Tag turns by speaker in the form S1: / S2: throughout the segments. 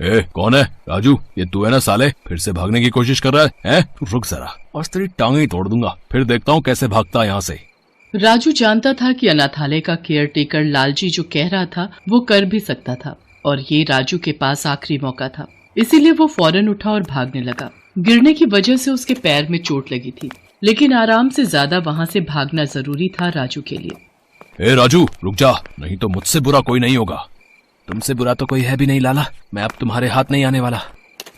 S1: ए कौन है? राजू, ये तू है ना साले? फिर से भागने की कोशिश कर रहा है? रुक जरा, और तेरी टांगें तोड़ दूंगा, फिर देखता हूँ कैसे भागता है यहाँ से।
S2: राजू जानता था कि अनाथालय का केयरटेकर लालजी जो कह रहा था वो कर भी सकता था, और ये राजू के पास आखिरी मौका था। इसीलिए वो फौरन उठा और भागने लगा। गिरने की वजह से उसके पैर में चोट लगी थी, लेकिन आराम से ज्यादा वहाँ से भागना जरूरी था राजू के लिए।
S1: ए राजू, रुक जा, नहीं तो मुझसे बुरा कोई नहीं होगा। तुमसे बुरा तो कोई है भी नहीं लाला, मैं अब तुम्हारे हाथ नहीं आने वाला।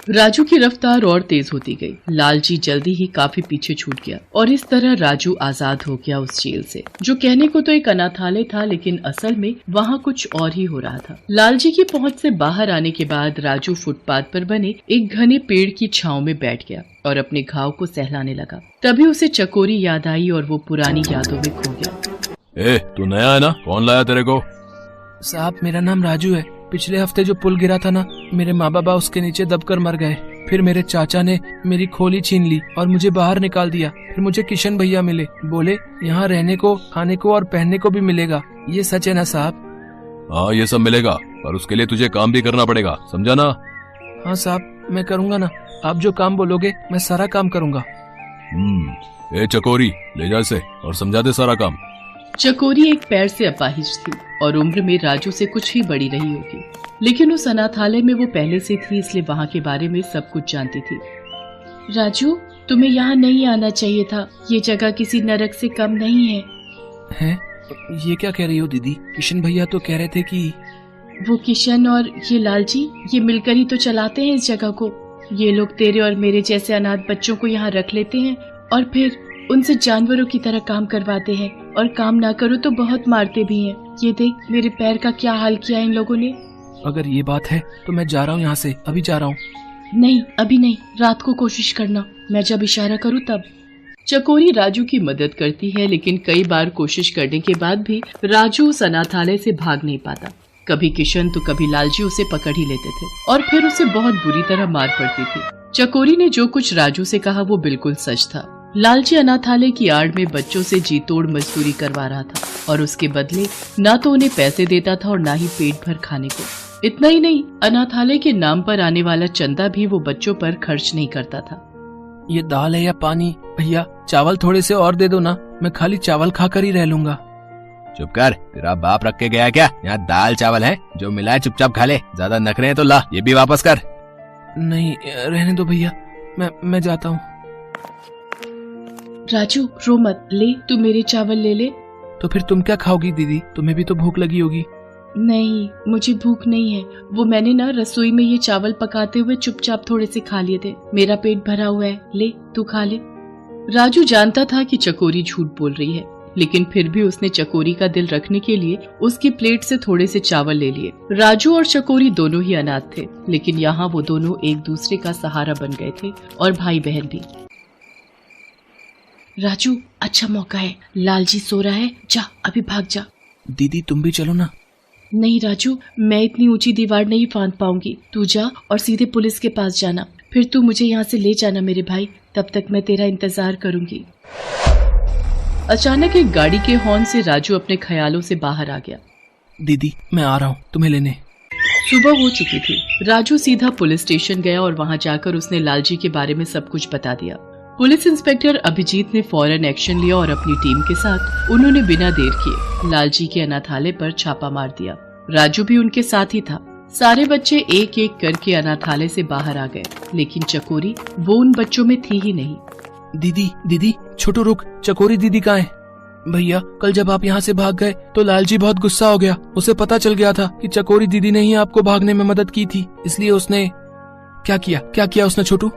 S2: राजू की रफ्तार और तेज होती गई। लालजी जल्दी ही काफी पीछे छूट गया और इस तरह राजू आजाद हो गया उस जेल से, जो कहने को तो एक अनाथालय था, लेकिन असल में वहाँ कुछ और ही हो रहा था। लालजी की पहुँच से बाहर आने के बाद राजू फुटपाथ पर बने एक घने पेड़ की छांव में बैठ गया और अपने घाव को सहलाने लगा। तभी उसे चकोरी याद आई और वो पुरानी यादों में खो गया।
S1: ए, तू नया है ना? कौन लाया तेरे को?
S3: साहब, मेरा नाम राजू है। पिछले हफ्ते जो पुल गिरा था ना, मेरे माँ बाबा उसके नीचे दबकर मर गए। फिर मेरे चाचा ने मेरी खोली छीन ली और मुझे बाहर निकाल दिया। फिर मुझे किशन भैया मिले, बोले यहाँ रहने को, खाने को और पहनने को भी मिलेगा। ये सच है ना साहब?
S1: हाँ, ये सब मिलेगा, पर उसके लिए तुझे काम भी करना पड़ेगा, समझा ना?
S3: हाँ साहब, मैं करूँगा ना। आप जो काम बोलोगे मैं सारा काम करूँगा।
S1: ए चकोरी, ले जा इसे और समझा दे सारा काम।
S2: चकोरी एक पैर से अपाहिज थी और उम्र में राजू से कुछ ही बड़ी रही होगी, लेकिन उस अनाथालय में वो पहले से थी, इसलिए वहाँ के बारे में सब कुछ जानती थी। राजू, तुम्हें यहाँ नहीं आना चाहिए था। ये जगह किसी नरक से कम नहीं है।
S3: हैं? ये क्या कह रही हो दीदी? किशन भैया तो कह रहे थे कि
S2: वो किशन और ये लालजी, ये मिलकर ही तो चलाते हैं इस जगह को। ये लोग तेरे और मेरे जैसे अनाथ बच्चों को यहाँ रख लेते हैं और फिर उनसे जानवरों की तरह काम करवाते हैं, और काम ना करो तो बहुत मारते भी हैं। ये देख, मेरे पैर का क्या हाल किया इन लोगों ने।
S3: अगर ये बात है तो मैं जा रहा हूँ यहाँ से, अभी जा रहा हूँ।
S2: नहीं, अभी नहीं, रात को कोशिश करना, मैं जब इशारा करूँ तब। चकोरी राजू की मदद करती है, लेकिन कई बार कोशिश करने के बाद भी राजू उस अनाथालय से भाग नहीं पाता। कभी किशन तो कभी लालजी उसे पकड़ ही लेते थे और फिर उसे बहुत बुरी तरह मार पड़ती थी। चकोरी ने जो कुछ राजू से कहा वो बिल्कुल सच था। लालजी अनाथालय की आड़ में बच्चों से जी तोड़ मजदूरी करवा रहा था और उसके बदले ना तो उन्हें पैसे देता था और ना ही पेट भर खाने को। इतना ही नहीं, अनाथालय के नाम पर आने वाला चंदा भी वो बच्चों पर खर्च नहीं करता था।
S3: ये दाल है या पानी? भैया, चावल थोड़े से और दे दो ना, मैं खाली चावल खाकर ही रह लूंगा।
S1: चुप कर, तेरा बाप रख के गया क्या? यहाँ दाल चावल है, जो मिला है चुपचाप खा ले। ज्यादा नखरे हैं तो ला, ये भी वापस कर।
S3: नहीं, रहने दो भैया, मैं जाता हूँ।
S2: राजू, रो मत, ले, तू मेरे चावल ले ले।
S3: तो फिर तुम क्या खाओगी दीदी? तुम्हें भी तो भूख लगी होगी।
S2: नहीं, मुझे भूख नहीं है। वो मैंने ना रसोई में ये चावल पकाते हुए चुपचाप थोड़े से खा लिए थे। मेरा पेट भरा हुआ है, ले, तू खा ले। राजू जानता था कि चकोरी झूठ बोल रही है, लेकिन फिर भी उसने चकोरी का दिल रखने के लिए उसकी प्लेट से थोड़े से चावल ले लिए। राजू और चकोरी दोनों ही अनाथ थे, लेकिन यहाँ वो दोनों एक दूसरे का सहारा बन गए थे और भाई बहन भी। राजू, अच्छा मौका है, लालजी सो रहा है, जा अभी भाग जा।
S3: दीदी तुम भी चलो ना।
S2: नहीं राजू, मैं इतनी ऊंची दीवार नहीं फांद पाऊंगी। तू जा और सीधे पुलिस के पास जाना, फिर तू मुझे यहाँ से ले जाना मेरे भाई, तब तक मैं तेरा इंतजार करूंगी। अचानक एक गाड़ी के हॉर्न से राजू अपने ख्यालों से बाहर आ गया।
S3: दीदी, मैं आ रहा हूँ तुम्हें लेने।
S2: सुबह हो चुकी थी। राजू सीधा पुलिस स्टेशन गया और वहाँ जाकर उसने लालजी के बारे में सब कुछ बता दिया। पुलिस इंस्पेक्टर अभिजीत ने फौरन एक्शन लिया और अपनी टीम के साथ उन्होंने बिना देर किए लालजी के अनाथालय पर छापा मार दिया। राजू भी उनके साथ ही था। सारे बच्चे एक एक करके अनाथालय से बाहर आ गए, लेकिन चकोरी वो उन बच्चों में थी ही नहीं।
S3: दीदी, छोटू रुक, चकोरी दीदी कहाँ है? भैया, कल जब आप यहाँ से भाग गए तो लालजी बहुत गुस्सा हो गया। उसे पता चल गया था कि चकोरी दीदी ने ही आपको भागने में मदद की थी, इसलिए उसने क्या किया उसने छोटू?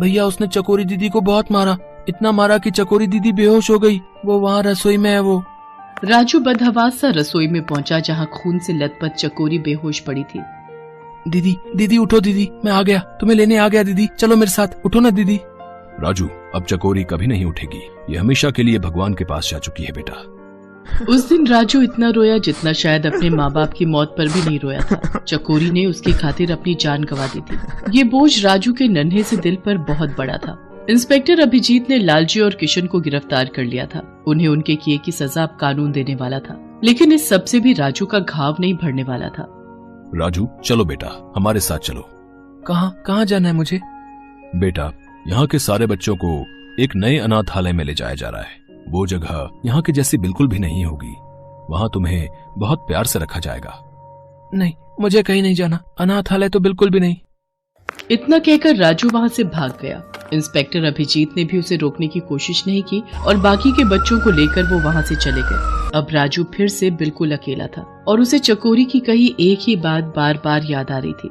S3: भैया, उसने चकोरी दीदी को बहुत मारा, इतना मारा कि चकोरी दीदी बेहोश हो गई। वो वहाँ रसोई में है। वो
S2: राजू बदहवास सा रसोई में पहुंचा, जहाँ खून से लथपथ चकोरी बेहोश पड़ी थी।
S3: दीदी उठो दीदी, मैं आ गया, तुम्हें लेने आ गया दीदी, चलो मेरे साथ, उठो ना दीदी।
S1: राजू, अब चकोरी कभी नहीं उठेगी, ये हमेशा के लिए भगवान के पास जा चुकी है बेटा।
S2: उस दिन राजू इतना रोया जितना शायद अपने माँ बाप की मौत पर भी नहीं रोया था। चकोरी ने उसकी खातिर अपनी जान गंवा दी थी। ये बोझ राजू के नन्हे से दिल पर बहुत बड़ा था। इंस्पेक्टर अभिजीत ने लालजी और किशन को गिरफ्तार कर लिया था। उन्हें उनके किए की सजा अब कानून देने वाला था, लेकिन इस सब से भी राजू का घाव नहीं भरने वाला था।
S1: राजू, चलो बेटा, हमारे साथ चलो।
S3: कहाँ जाना है मुझे?
S1: बेटा, यहाँ के सारे बच्चों को एक नए अनाथालय में ले जाया जा रहा है। वो जगह यहाँ की जैसी बिल्कुल भी नहीं होगी। वहाँ तुम्हें बहुत प्यार से रखा जाएगा।
S3: नहीं, मुझे कहीं नहीं जाना। अनाथालय तो बिल्कुल भी नहीं।
S2: इतना कहकर राजू वहाँ से भाग गया। इंस्पेक्टर अभिजीत ने भी उसे रोकने की कोशिश नहीं की और बाकी के बच्चों को लेकर वो वहाँ से चले गए। अब राजू फिर से बिल्कुल अकेला था और उसे चकोरी की कही एक ही बात बार बार याद आ रही थी।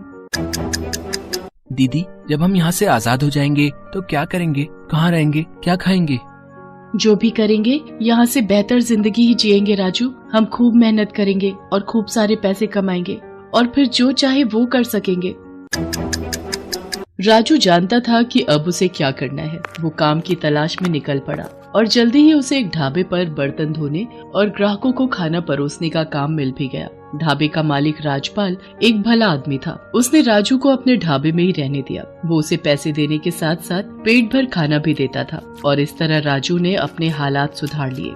S3: दीदी, जब हम यहाँ से आजाद हो जाएंगे तो क्या करेंगे? कहाँ रहेंगे? क्या खाएंगे?
S2: जो भी करेंगे, यहाँ से बेहतर जिंदगी ही जिएंगे राजू। हम खूब मेहनत करेंगे और खूब सारे पैसे कमाएंगे और फिर जो चाहे वो कर सकेंगे। राजू जानता था कि अब उसे क्या करना है। वो काम की तलाश में निकल पड़ा और जल्दी ही उसे एक ढाबे पर बर्तन धोने और ग्राहकों को खाना परोसने का काम मिल भी गया। ढाबे का मालिक राजपाल एक भला आदमी था। उसने राजू को अपने ढाबे में ही रहने दिया। वो उसे पैसे देने के साथ साथ पेट भर खाना भी देता था और इस तरह राजू ने अपने हालात सुधार लिए।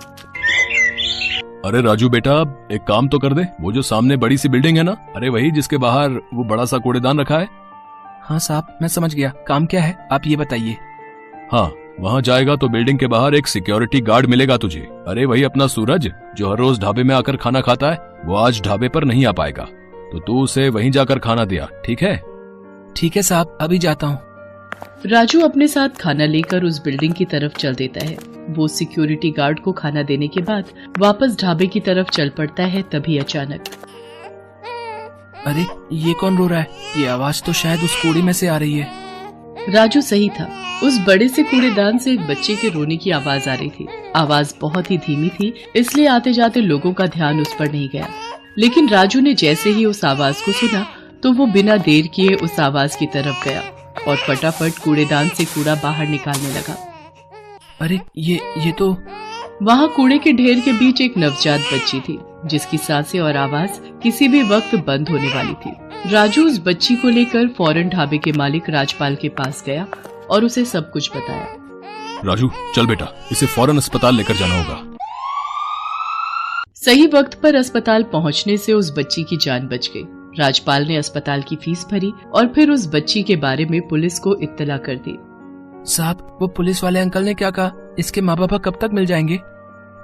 S1: अरे राजू बेटा, एक काम तो कर दे। वो जो सामने बड़ी सी बिल्डिंग है ना, अरे वही जिसके बाहर वो बड़ा सा कूड़ेदान रखा है।
S3: हाँ साहब, मैं समझ गया। काम क्या है, आप ये बताइए।
S1: हाँ, वहाँ जाएगा तो बिल्डिंग के बाहर एक सिक्योरिटी गार्ड मिलेगा तुझे। अरे वही अपना सूरज जो हर रोज ढाबे में आकर खाना खाता है। वो आज ढाबे पर नहीं आ पाएगा तो तू उसे वहीं जाकर खाना दिया, ठीक है?
S3: ठीक है साहब, अभी जाता हूँ।
S2: राजू अपने साथ खाना लेकर उस बिल्डिंग की तरफ चल देता है। वो सिक्योरिटी गार्ड को खाना देने के बाद वापस ढाबे की तरफ चल पड़ता है। तभी अचानक,
S3: अरे ये कौन रो रहा है? ये आवाज तो शायद उस कूड़े में से आ रही है।
S2: राजू सही था। उस बड़े से कूड़ेदान से एक बच्चे के रोने की आवाज आ रही थी। आवाज बहुत ही धीमी थी, इसलिए आते जाते लोगों का ध्यान उस पर नहीं गया। लेकिन राजू ने जैसे ही उस आवाज को सुना तो वो बिना देर किए उस आवाज की तरफ गया और फटाफट कूड़ेदान से कूड़ा बाहर निकालने लगा।
S3: अरे ये तो
S2: वहाँ कूड़े के ढेर के बीच एक नवजात बच्ची थी जिसकी सांसें और आवाज किसी भी वक्त बंद होने वाली थी। राजू उस बच्ची को लेकर फौरन ढाबे के मालिक राजपाल के पास गया और उसे सब कुछ बताया।
S1: राजू चल बेटा, इसे फौरन अस्पताल लेकर जाना होगा।
S2: सही वक्त पर अस्पताल पहुंचने से उस बच्ची की जान बच गई। राजपाल ने अस्पताल की फीस भरी और फिर उस बच्ची के बारे में पुलिस को इत्तला कर दी।
S3: साहब, वो पुलिस वाले अंकल ने क्या कहा? इसके माँ बाप कब तक मिल जाएंगे?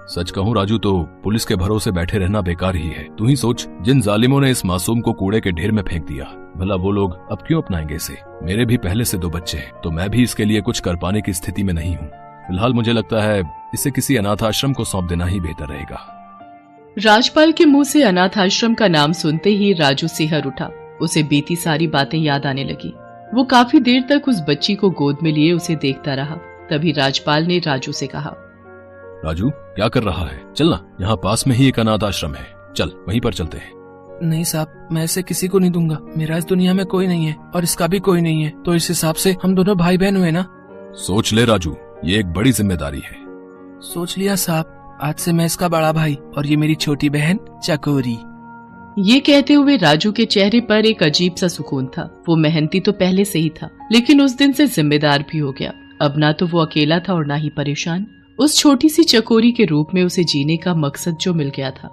S1: सच कहूँ राजू तो पुलिस के भरोसे बैठे रहना बेकार ही है। तू ही सोच, जिन जालिमों ने इस मासूम को कूड़े के ढेर में फेंक दिया, भला वो लोग अब क्यों अपनाएंगे इसे? मेरे भी पहले से 2 बच्चे हैं तो मैं भी इसके लिए कुछ कर पाने की स्थिति में नहीं हूँ। फिलहाल मुझे लगता है इसे किसी अनाथ आश्रम को सौंप देना ही बेहतर रहेगा।
S2: राजपाल के मुंह से अनाथ आश्रम का नाम सुनते ही राजू सिहर उठा। उसे बीती सारी बातें याद आने लगी। वो काफी देर तक उस बच्ची को गोद में लिए उसे देखता रहा। तभी राजपाल ने राजू से कहा,
S1: राजू क्या कर रहा है? चलना, यहाँ पास में ही एक अनाथ आश्रम है, चल वहीं पर चलते हैं।
S3: नहीं साहब, मैं इसे किसी को नहीं दूंगा। मेरा इस दुनिया में कोई नहीं है और इसका भी कोई नहीं है, तो इस हिसाब से हम दोनों भाई बहन हुए ना।
S1: सोच ले राजू, ये एक बड़ी जिम्मेदारी है।
S3: सोच लिया साहब, आज से मैं इसका बड़ा भाई और ये मेरी छोटी बहन चकोरी।
S2: ये कहते हुए राजू के चेहरे पर एक अजीब सा सुकून था। वो मेहनती तो पहले से ही था, लेकिन उस दिन से जिम्मेदार भी हो गया। अब ना तो वो अकेला था और ना ही परेशान। उस छोटी सी चकोरी के रूप में उसे जीने का मकसद जो मिल गया था।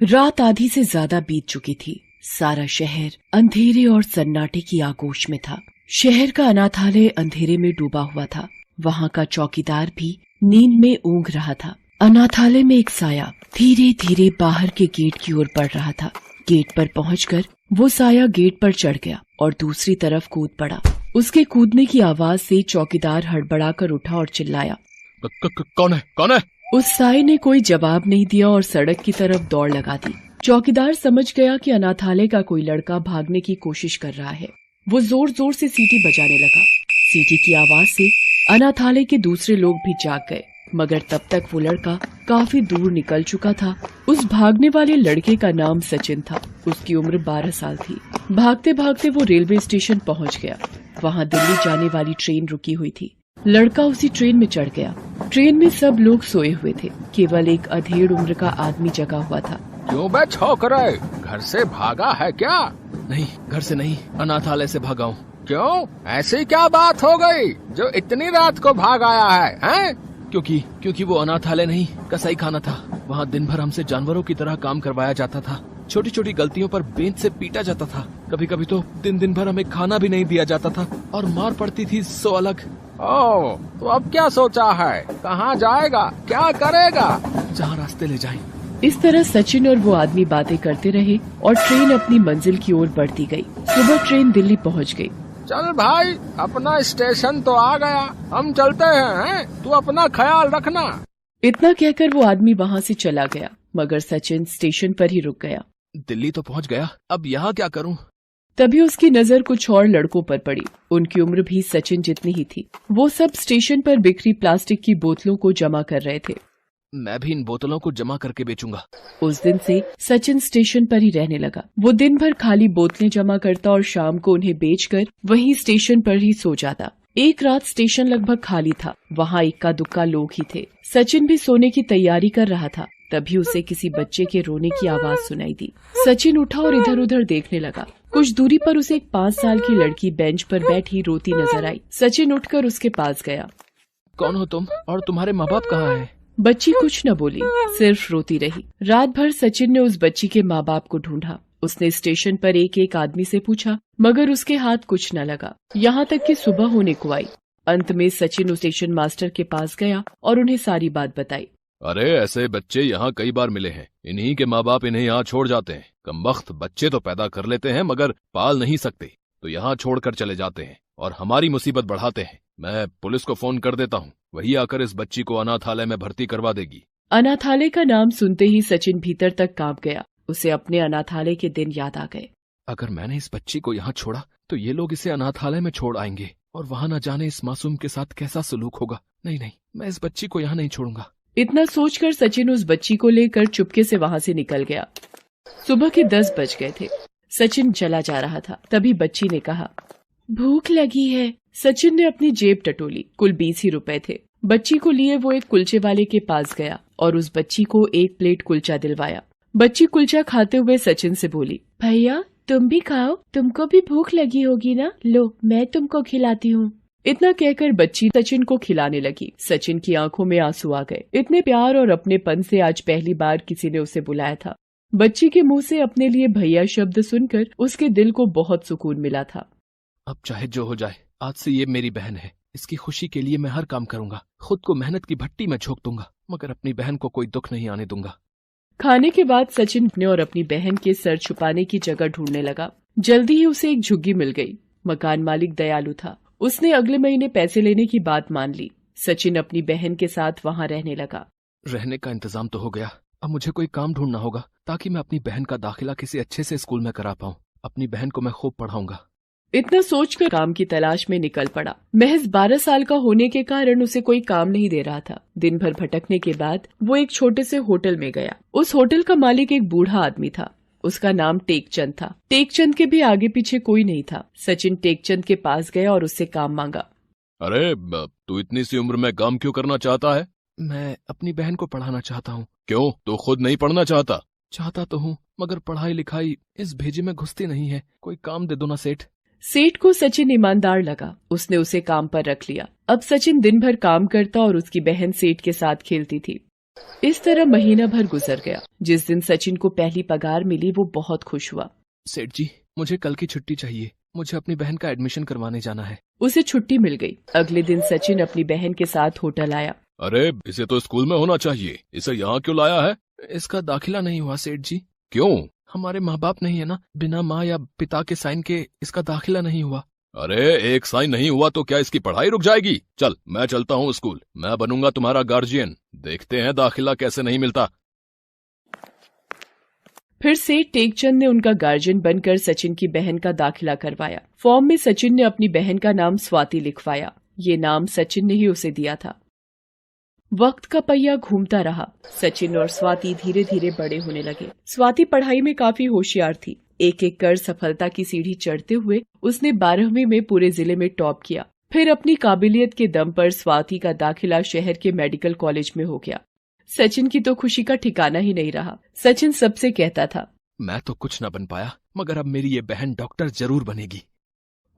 S2: रात आधी से ज्यादा बीत चुकी थी। सारा शहर अंधेरे और सन्नाटे की आगोश में था। शहर का अनाथालय अंधेरे में डूबा हुआ था। वहाँ का चौकीदार भी नींद में ऊँघ रहा था। अनाथालय में एक साया धीरे धीरे बाहर के गेट की ओर बढ़ रहा था। गेट पर पहुंचकर वो साया गेट पर चढ़ गया और दूसरी तरफ कूद पड़ा। उसके कूदने की आवाज से चौकीदार हड़बड़ाकर उठा और चिल्लाया,
S1: कौन है? कौन है?
S2: उस साये ने कोई जवाब नहीं दिया और सड़क की तरफ दौड़ लगा दी। चौकीदार समझ गया कि अनाथालय का कोई लड़का भागने की कोशिश कर रहा है। वो जोर जोर से सीटी बजाने लगा। सीटी की आवाज से अनाथालय के दूसरे लोग भी जाग गए, मगर तब तक वो लड़का काफी दूर निकल चुका था। उस भागने वाले लड़के का नाम सचिन था। उसकी उम्र 12 साल थी। भागते भागते वो रेलवे स्टेशन पहुंच गया। वहाँ दिल्ली जाने वाली ट्रेन रुकी हुई थी। लड़का उसी ट्रेन में चढ़ गया। ट्रेन में सब लोग सोए हुए थे। केवल एक अधेड़ उम्र का आदमी जगा हुआ था।
S4: क्यों बे छोकरे, घर से भागा है क्या?
S3: नहीं, घर से नहीं, अनाथालय से भागा हूँ।
S4: क्यों, ऐसी क्या बात हो गई जो इतनी रात को भाग आया है, हैं?
S3: क्योंकि वो अनाथालय नहीं, कसाई खाना था। वहाँ दिन भर हमसे जानवरों की तरह काम करवाया जाता था। छोटी छोटी गलतियों पर बेंच से पीटा जाता था। कभी कभी तो दिन दिन भर हमें खाना भी नहीं दिया जाता था और मार पड़ती थी सो अलग।
S4: ओह, तो अब क्या सोचा है? कहाँ जाएगा? क्या करेगा?
S3: जहाँ रास्ते ले जाएं।
S2: इस तरह सचिन और वो आदमी बातें करते रहे और ट्रेन अपनी मंजिल की ओर बढ़ती गई। सुबह ट्रेन दिल्ली पहुंच गई।
S4: चल भाई, अपना स्टेशन तो आ गया, हम चलते हैं, तू अपना ख्याल रखना।
S2: इतना कहकर वो आदमी वहाँ से चला गया, मगर सचिन स्टेशन पर ही रुक गया।
S3: दिल्ली तो पहुंच गया, अब यहाँ क्या करूं?
S2: तभी उसकी नजर कुछ और लड़कों पर पड़ी। उनकी उम्र भी सचिन जितनी ही थी। वो सब स्टेशन पर बिखरी प्लास्टिक की बोतलों को जमा कर रहे थे।
S3: मैं भी इन बोतलों को जमा करके बेचूंगा।
S2: उस दिन से सचिन स्टेशन पर ही रहने लगा। वो दिन भर खाली बोतलें जमा करता और शाम को उन्हें बेचकर वहीं स्टेशन पर ही सो जाता। एक रात स्टेशन लगभग खाली था। वहाँ इक्का दुक्का लोग ही थे। सचिन भी सोने की तैयारी कर रहा था। तभी उसे किसी बच्चे के रोने की आवाज सुनाई दी। सचिन उठा और इधर उधर देखने लगा। कुछ दूरी पर उसे एक 5 साल की लड़की बेंच पर बैठी रोती नजर आई। सचिन उठकर उसके पास गया।
S3: कौन हो तुम और तुम्हारे माँ बाप कहाँ हैं?
S2: बच्ची कुछ न बोली, सिर्फ रोती रही। रात भर सचिन ने उस बच्ची के माँ बाप को ढूंढा। उसने स्टेशन पर एक एक आदमी से पूछा, मगर उसके हाथ कुछ न लगा। यहाँ तक कि सुबह होने को आई। अंत में सचिन उस स्टेशन मास्टर के पास गया और उन्हें सारी बात बताई।
S1: अरे ऐसे बच्चे यहाँ कई बार मिले हैं, इन्हीं के माँ बाप इन्हें यहाँ छोड़ जाते हैं। कमबख्त बच्चे तो पैदा कर लेते हैं मगर पाल नहीं सकते, तो यहाँ छोड़कर चले जाते हैं और हमारी मुसीबत बढ़ाते हैं। मैं पुलिस को फोन कर देता हूँ, वही आकर इस बच्ची को अनाथालय में भर्ती करवा देगी।
S2: अनाथालय का नाम सुनते ही सचिन भीतर तक कांप गया। उसे अपने अनाथालय के दिन याद आ गए।
S3: अगर मैंने इस बच्ची को यहाँ छोड़ा तो ये लोग इसे अनाथालय में छोड़ आएंगे और वहाँ न जाने इस मासूम के साथ कैसा सलूक होगा। नहीं नहीं, मैं इस बच्ची को यहाँ नहीं छोड़ूंगा।
S2: इतना सोचकर सचिन उस बच्ची को लेकर चुपके से वहाँ से निकल गया। सुबह के 10 बज गए थे। सचिन चला जा रहा था। तभी बच्ची ने कहा, भूख लगी है। सचिन ने अपनी जेब टटोली। कुल 20 ही रुपए थे। बच्ची को लिए वो एक कुलचे वाले के पास गया और उस बच्ची को 1 प्लेट कुलचा दिलवाया। बच्ची कुलचा खाते हुए सचिन से बोली, भैया तुम भी खाओ, तुमको भी भूख लगी होगी ना, लो मैं तुमको खिलाती हूँ। इतना कहकर बच्ची सचिन को खिलाने लगी। सचिन की आंखों में आंसू आ गए। इतने प्यार और अपनेपन से आज पहली बार किसी ने उसे बुलाया था। बच्ची के मुंह से अपने लिए भैया शब्द सुनकर उसके दिल को बहुत सुकून मिला था।
S3: अब चाहे जो हो जाए, आज से ये मेरी बहन है। इसकी खुशी के लिए मैं हर काम करूंगा। खुद को मेहनत की भट्टी में झोंक दूंगा, मगर अपनी बहन को कोई दुख नहीं आने दूंगा।
S2: खाने के बाद सचिन अपने और अपनी बहन के सर छुपाने की जगह ढूंढने लगा। जल्दी ही उसे एक झुग्गी मिल गई। मकान मालिक दयालु था। उसने अगले महीने पैसे लेने की बात मान ली। सचिन अपनी बहन के साथ वहाँ रहने लगा।
S3: रहने का इंतजाम तो हो गया, अब मुझे कोई काम ढूंढना होगा ताकि मैं अपनी बहन का दाखिला किसी अच्छे से स्कूल में करा पाऊँ। अपनी बहन को मैं खूब पढ़ाऊंगा।
S2: इतना सोचकर काम की तलाश में निकल पड़ा। महज 12 साल का होने के कारण उसे कोई काम नहीं दे रहा था। दिन भर भटकने के बाद वो एक छोटे से होटल में गया। उस होटल का मालिक एक बूढ़ा आदमी था। उसका नाम टेकचंद था। टेकचंद के भी आगे पीछे कोई नहीं था। सचिन टेकचंद के पास गया और उससे काम मांगा।
S1: अरे तू इतनी सी उम्र में काम क्यों करना चाहता है?
S3: मैं अपनी बहन को पढ़ाना चाहता हूँ।
S1: क्यों, तू खुद नहीं पढ़ना चाहता?
S3: चाहता तो हूँ, मगर पढ़ाई लिखाई इस भेजे में घुसती नहीं है। कोई काम दे दो ना सेठ।
S2: सेठ को सचिन ईमानदार लगा। उसने उसे काम पर रख लिया। अब सचिन दिन भर काम करता और उसकी बहन सेठ के साथ खेलती थी। इस तरह महीना भर गुजर गया। जिस दिन सचिन को पहली पगार मिली वो बहुत खुश हुआ।
S3: सेठ जी, मुझे कल की छुट्टी चाहिए। मुझे अपनी बहन का एडमिशन करवाने जाना है।
S2: उसे छुट्टी मिल गई। अगले दिन सचिन अपनी बहन के साथ होटल आया।
S1: अरे इसे तो स्कूल में होना चाहिए, इसे यहाँ क्यों लाया है?
S3: इसका दाखिला नहीं हुआ सेठ जी।
S1: क्यों?
S3: हमारे माँ बाप नहीं है ना, बिना माँ या पिता के साइन के इसका दाखिला नहीं हुआ।
S1: अरे एक साइन नहीं हुआ तो क्या इसकी पढ़ाई रुक जाएगी? चल मैं चलता हूँ स्कूल, मैं बनूंगा तुम्हारा गार्जियन। देखते हैं दाखिला कैसे नहीं मिलता।
S2: फिर सेठ टेकचंद ने उनका गार्जियन बनकर सचिन की बहन का दाखिला करवाया। फॉर्म में सचिन ने अपनी बहन का नाम स्वाति लिखवाया। ये नाम सचिन ने ही उसे दिया था। वक्त का पहिया घूमता रहा। सचिन और स्वाति धीरे धीरे बड़े होने लगे। स्वाति पढ़ाई में काफी होशियार थी। एक एक कर सफलता की सीढ़ी चढ़ते हुए उसने 12वीं में पूरे जिले में टॉप किया। फिर अपनी काबिलियत के दम पर स्वाति का दाखिला शहर के मेडिकल कॉलेज में हो गया। सचिन की तो खुशी का ठिकाना ही नहीं रहा। सचिन सबसे कहता था,
S3: मैं तो कुछ न बन पाया, मगर अब मेरी ये बहन डॉक्टर जरूर बनेगी।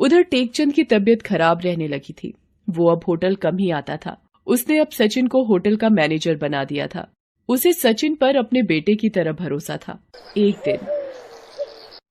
S2: उधर टेकचंद की तबीयत खराब रहने लगी थी। वो अब होटल कम ही आता था। उसने अब सचिन को होटल का मैनेजर बना दिया था। उसे सचिन पर अपने बेटे की तरह भरोसा था। एक दिन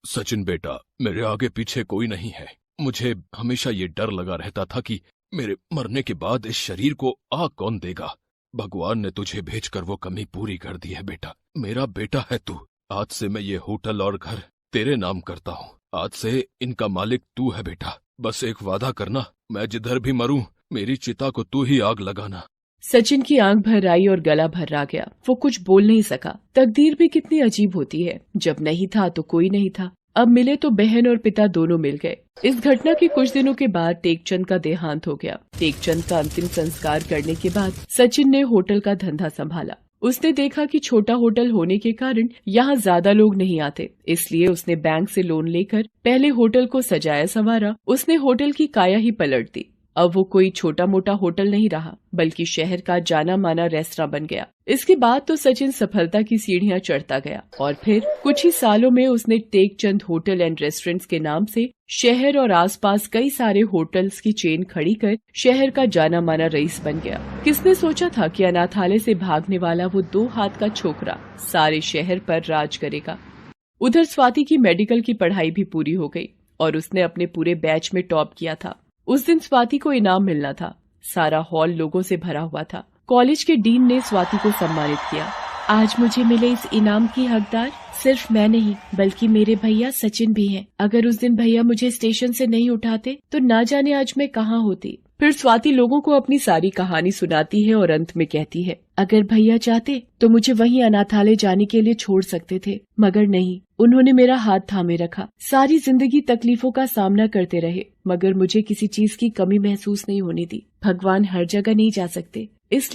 S1: सचिन बेटा, मेरे आगे पीछे कोई नहीं है। मुझे हमेशा ये डर लगा रहता था कि मेरे मरने के बाद इस शरीर को आग कौन देगा। भगवान ने तुझे भेजकर वो कमी पूरी कर दी है बेटा। मेरा बेटा है तू। आज से मैं ये होटल और घर तेरे नाम करता हूँ। आज से इनका मालिक तू है बेटा। बस एक वादा करना, मैं जिधर भी मरूं मेरी चिता को तू ही आग लगाना।
S2: सचिन की आंख भर आई और गला भर्रा गया। वो कुछ बोल नहीं सका। तकदीर भी कितनी अजीब होती है। जब नहीं था तो कोई नहीं था, अब मिले तो बहन और पिता दोनों मिल गए। इस घटना के कुछ दिनों के बाद टेकचंद का देहांत हो गया। टेकचंद का अंतिम संस्कार करने के बाद सचिन ने होटल का धंधा संभाला। उसने देखा कि छोटा होटल होने के कारण यहाँ ज्यादा लोग नहीं आते, इसलिए उसने बैंक से लोन लेकर पहले होटल को सजाया संवारा। उसने होटल की काया ही पलट दी। अब वो कोई छोटा मोटा होटल नहीं रहा, बल्कि शहर का जाना माना रेस्तरां बन गया। इसके बाद तो सचिन सफलता की सीढ़ियां चढ़ता गया और फिर कुछ ही सालों में उसने टेकचंद होटल एंड रेस्टोरेंट्स के नाम से शहर और आसपास कई सारे होटल्स की चेन खड़ी कर शहर का जाना माना रईस बन गया। किसने सोचा था कि अनाथालय से भागने वाला वो 2 हाथ का छोकरा सारे शहर पर राज करेगा। उधर स्वाति की मेडिकल की पढ़ाई भी पूरी हो गई और उसने अपने पूरे बैच में टॉप किया था। उस दिन स्वाति को इनाम मिलना था। सारा हॉल लोगों से भरा हुआ था। कॉलेज के डीन ने स्वाति को सम्मानित किया। आज मुझे मिले इस इनाम की हकदार सिर्फ मैं नहीं, बल्कि मेरे भैया सचिन भी हैं। अगर उस दिन भैया मुझे स्टेशन से नहीं उठाते तो ना जाने आज मैं कहाँ होती। फिर स्वाति लोगों को अपनी सारी कहानी सुनाती है और अंत में कहती है, अगर भैया चाहते तो मुझे वहीं अनाथालय जाने के लिए छोड़ सकते थे, मगर नहीं, उन्होंने मेरा हाथ थामे रखा। सारी जिंदगी तकलीफों का सामना करते रहे, मगर मुझे किसी चीज की कमी महसूस नहीं होने दी। भगवान हर जगह नहीं जा सकते, इस